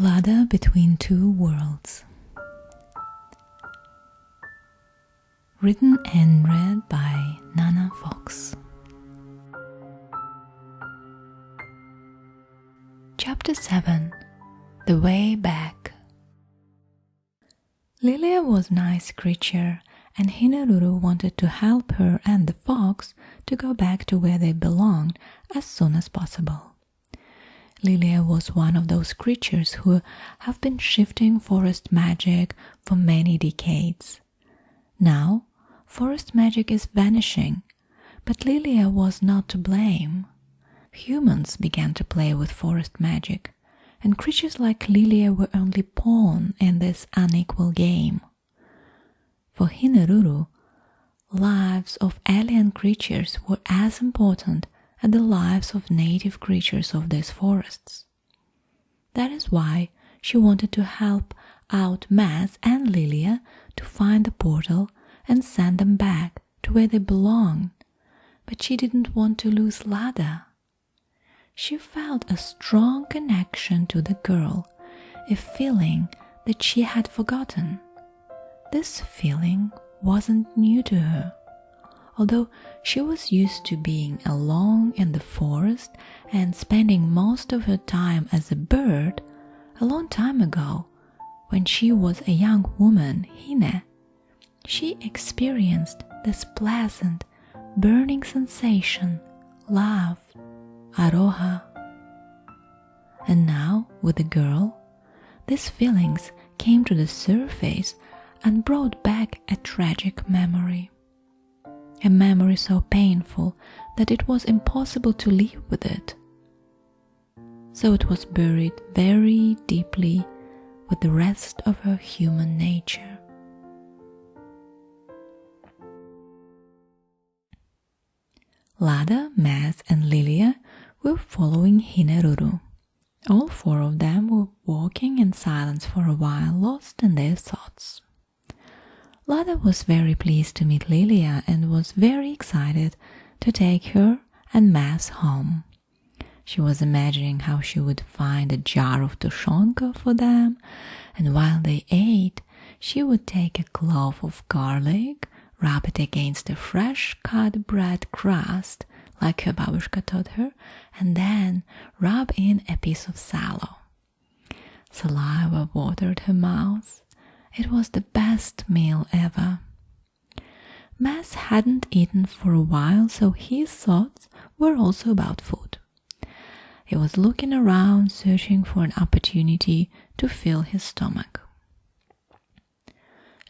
LADA Between Two Worlds. Written and read by Nana Fox. Chapter 7. The Way Back. Lilia was a nice creature, and Hine wanted to help her and the fox to go back to where they belonged as soon as possible. Lilia was one of those creatures who have been shifting forest magic for many decades. Now, forest magic is vanishing, but Lilia was not to blame. Humans began to play with forest magic, and creatures like Lilia were only pawn in this unequal game. For Hine, lives of alien creatures were as important as the lives of native creatures of these forests. That is why she wanted to help out Maz and Lilia to find the portal and send them back to where they belonged, but she didn't want to lose LADA. She felt a strong connection to the girl, a feeling that she had forgotten. This feeling wasn't new to her. Although she was used to being alone in the forest and spending most of her time as a bird, a long time ago, when she was a young woman, Hine, she experienced this pleasant, burning sensation, love, Aroha. And now, with the girl, these feelings came to the surface and brought back a tragic memory. A memory so painful that it was impossible to live with it. So it was buried very deeply with the rest of her human nature. LADA, Maz, and Lilia were following Hine. All four of them were walking in silence for a while, lost in their thoughts. LADA was very pleased to meet Lilia and was very excited to take her and Maz home. She was imagining how she would find a jar of tushonka for them, and while they ate, she would take a clove of garlic, rub it against a fresh-cut bread crust, like her babushka taught her, and then rub in a piece of sallow. Saliva watered her mouth. It was the best meal ever. Maz hadn't eaten for a while, so his thoughts were also about food. He was looking around, searching for an opportunity to fill his stomach.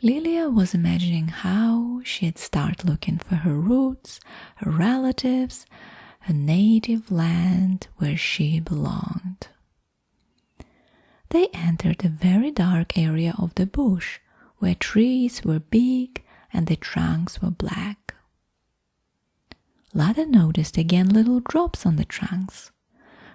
Lilia was imagining how she'd start looking for her roots, her relatives, her native land where she belonged. They entered a very dark area of the bush, where trees were big and the trunks were black. LADA noticed again little drops on the trunks.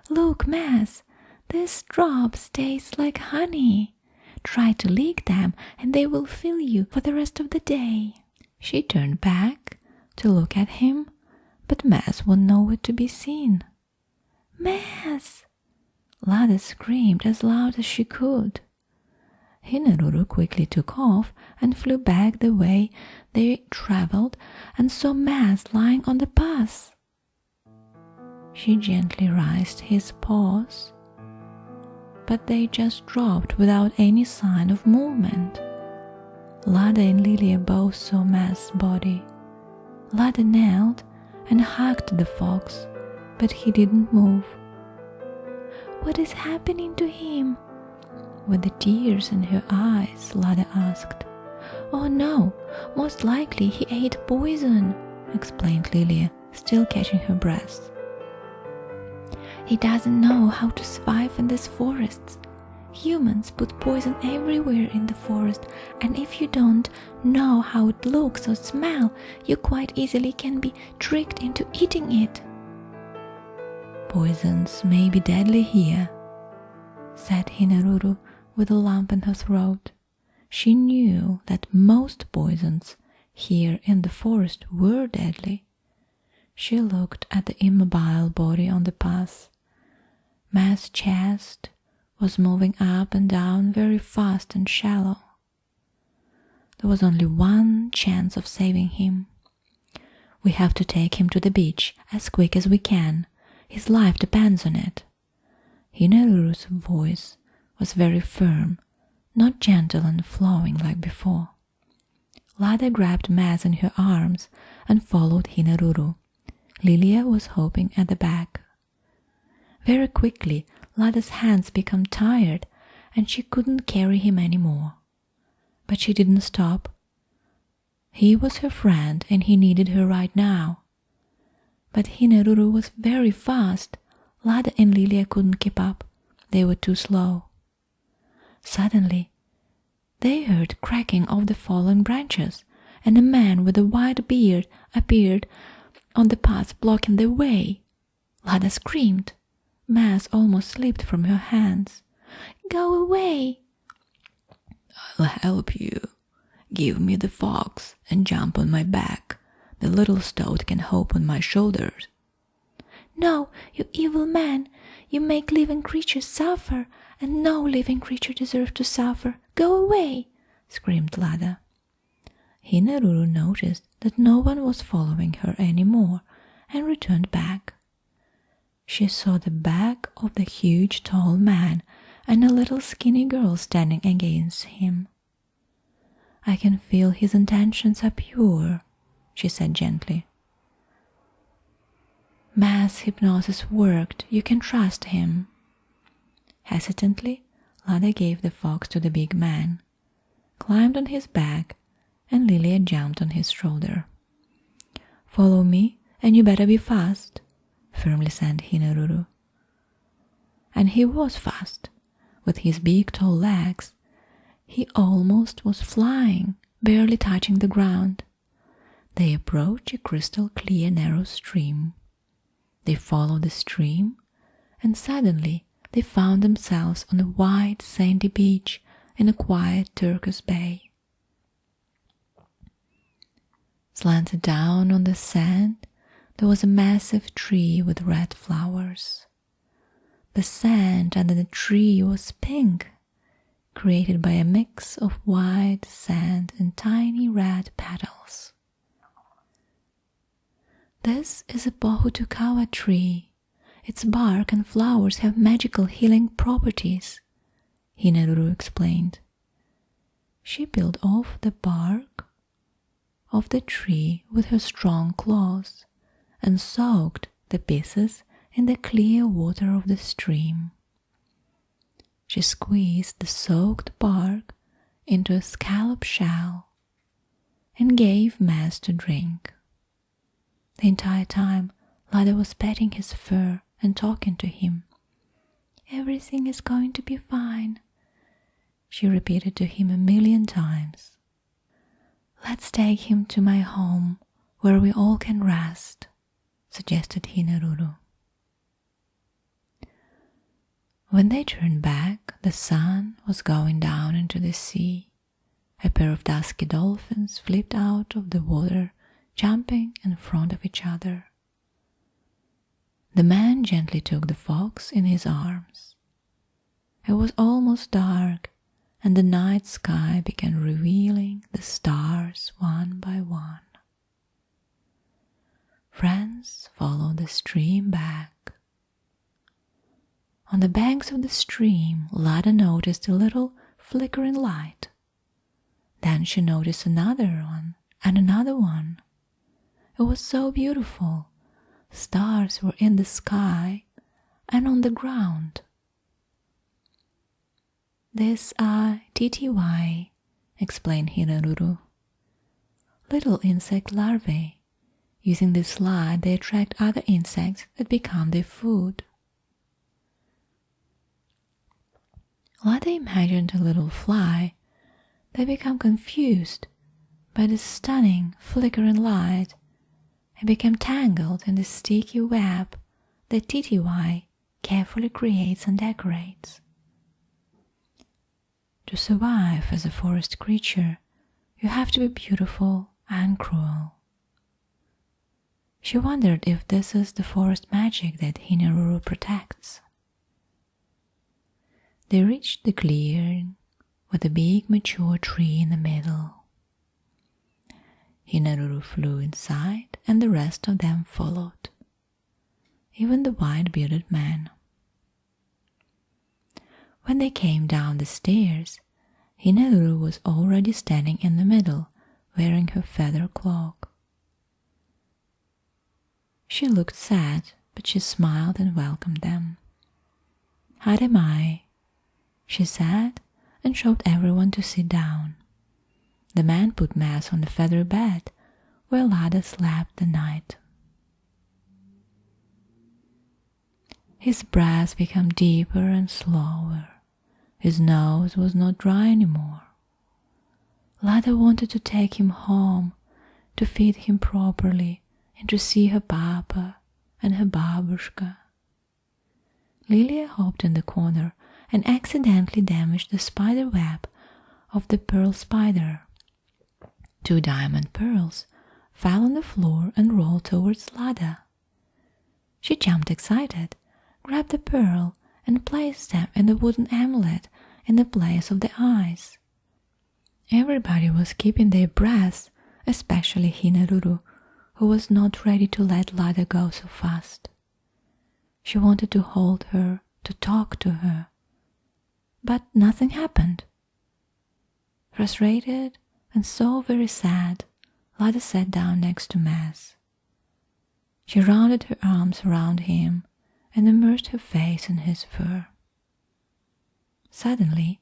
"Look, Maz, these drops taste like honey. Try to lick them and they will fill you for the rest of the day." She turned back to look at him, but Maz was nowhere to be seen. "Maz!" LADA screamed as loud as she could. Hine quickly took off and flew back the way they traveled and saw Maz lying on the path. She gently raised his paws, but they just dropped without any sign of movement. LADA and Lilia both saw Maz's body. LADA knelt and hugged the fox, but he didn't move. "What is happening to him?" With the tears in her eyes, LADA asked. "Oh no, most likely he ate poison," explained Lilia, still catching her breath. "He doesn't know how to survive in these forests. Humans put poison everywhere in the forest, and if you don't know how it looks or smells, you quite easily can be tricked into eating it." "Poisons may be deadly here," said Hine with a lump in her throat. She knew that most poisons here in the forest were deadly. She looked at the immobile body on the path. Maz's chest was moving up and down very fast and shallow. There was only one chance of saving him. We have to take him to the beach as quick as we can. His life depends on it. Hineruru's voice was very firm, not gentle and flowing like before. Lada grabbed Maz in her arms and followed Hineruru. Lilia was hopping at the back. Very quickly, Lada's hands became tired and she couldn't carry him anymore. But she didn't stop. He was her friend and he needed her right now. But Hineruru was very fast. Lada and Lilia couldn't keep up. They were too slow. Suddenly, they heard cracking of the fallen branches, and a man with a white beard appeared on the path blocking the way. Lada screamed. Maz almost slipped from her hands. "Go away!" "I'll help you. Give me the fox and jump on my back. The little stoat can hop on my shoulders." "No, you evil man! You make living creatures suffer, and no living creature deserves to suffer. Go away!" screamed Lada. Hineruru noticed that no one was following her anymore and returned back. She saw the back of the huge tall man and a little skinny girl standing against him. "I can feel his intentions are pure," she said gently. "Mass hypnosis worked. You can trust him." Hesitantly, Lada gave the fox to the big man, climbed on his back, and Lilia jumped on his shoulder. "Follow me, and you better be fast," firmly said Hineruru. And he was fast. With his big tall legs, he almost was flying, barely touching the ground. They approached a crystal clear narrow stream. They followed the stream, and suddenly they found themselves on a wide sandy beach in a quiet turquoise bay. Slanted down on the sand, there was a massive tree with red flowers. The sand under the tree was pink, created by a mix of white sand and tiny red petals. "This is a pohutukawa tree. Its bark and flowers have magical healing properties," Hineruru explained. She peeled off the bark of the tree with her strong claws and soaked the pieces in the clear water of the stream. She squeezed the soaked bark into a scallop shell and gave Maz to drink. The entire time, Lada was petting his fur and talking to him. "Everything is going to be fine," she repeated to him 1,000,000 times. "Let's take him to my home where we all can rest," suggested Hineruru. When they turned back, the sun was going down into the sea. A pair of dusky dolphins flipped out of the water, jumping in front of each other. The man gently took the fox in his arms. It was almost dark, and the night sky began revealing the stars one by one. Friends followed the stream back. On the banks of the stream, Lada noticed a little flickering light. Then she noticed another one and another one. It was so beautiful. Stars were in the sky and on the ground. "These are titiwai," explained Hineruru. "Little insect larvae. Using this light, they attract other insects that become their food." Lada imagined a little fly. They became confused by the stunning, flickering light and became tangled in the sticky web that titiwai carefully creates and decorates. To survive as a forest creature, you have to be beautiful and cruel. She wondered if this is the forest magic that Hineruru protects. They reached the clearing with a big mature tree in the middle. Hine flew inside and the rest of them followed, even the white-bearded man. When they came down the stairs, Hine was already standing in the middle, wearing her feather cloak. She looked sad, but she smiled and welcomed them. "Hademai," she said, and showed everyone to sit down. The man put Mass on the feather bed, where LADA slept the night. His breath became deeper and slower. His nose was not dry anymore. LADA wanted to take him home, to feed him properly, and to see her papa and her babushka. Lilia hopped in the corner and accidentally damaged the spider web of the pearl spider. 2 diamond pearls fell on the floor and rolled towards LADA. She jumped excited, grabbed the pearl, and placed them in the wooden amulet in the place of the eyes. Everybody was keeping their breath, especially Hine, who was not ready to let LADA go so fast. She wanted to hold her, to talk to her, but nothing happened. Frustrated and so very sad, LADA sat down next to Mass. She rounded her arms around him and immersed her face in his fur. Suddenly,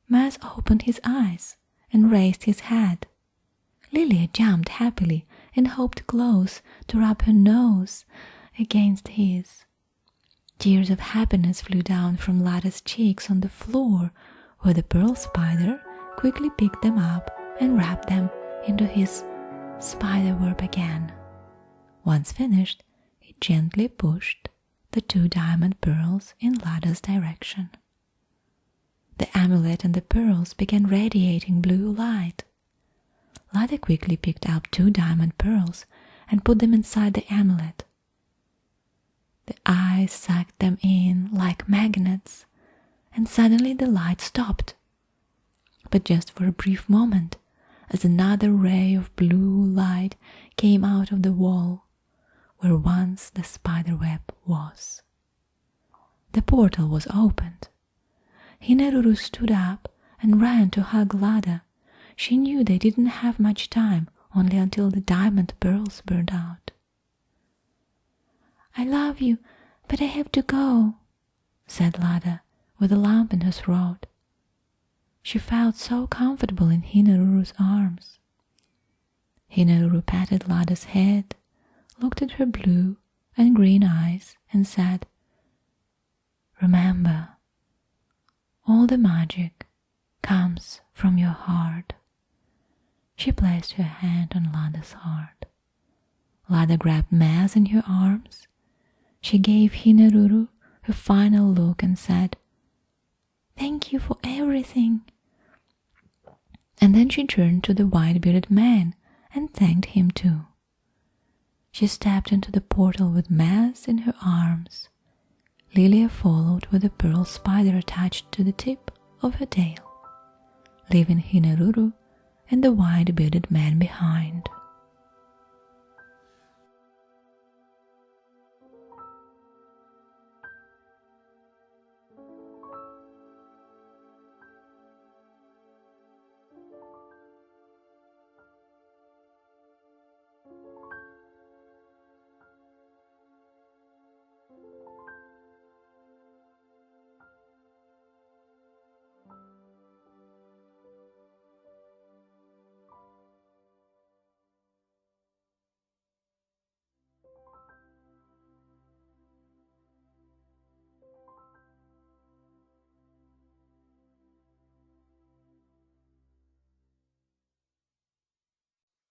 Mass opened his eyes and raised his head. Lilia jumped happily and hopped close to rub her nose against his. Tears of happiness flew down from LADA's cheeks on the floor, where the pearl spider quickly picked them up and wrapped them into his spiderweb again. Once finished, he gently pushed the 2 diamond pearls in LADA's direction. The amulet and the pearls began radiating blue light. LADA quickly picked up 2 diamond pearls and put them inside the amulet. The eyes sucked them in like magnets, and suddenly the light stopped. But just for a brief moment, as another ray of blue light came out of the wall, where once the spiderweb was. The portal was opened. Hine stood up and ran to hug LADA. She knew they didn't have much time, only until the diamond pearls burned out. "I love you, but I have to go," said LADA, with a lump in her throat. She felt so comfortable in Hineruru's arms. Hineruru patted LADA's head, looked at her blue and green eyes, and said, "Remember, all the magic comes from your heart." She placed her hand on LADA's heart. LADA grabbed Mass in her arms. She gave Hineruru her final look and said, "Thank you for everything." And then she turned to the white-bearded man and thanked him too. She stepped into the portal with Mass in her arms. Lilia followed with a pearl spider attached to the tip of her tail, leaving Hineruru and the white-bearded man behind.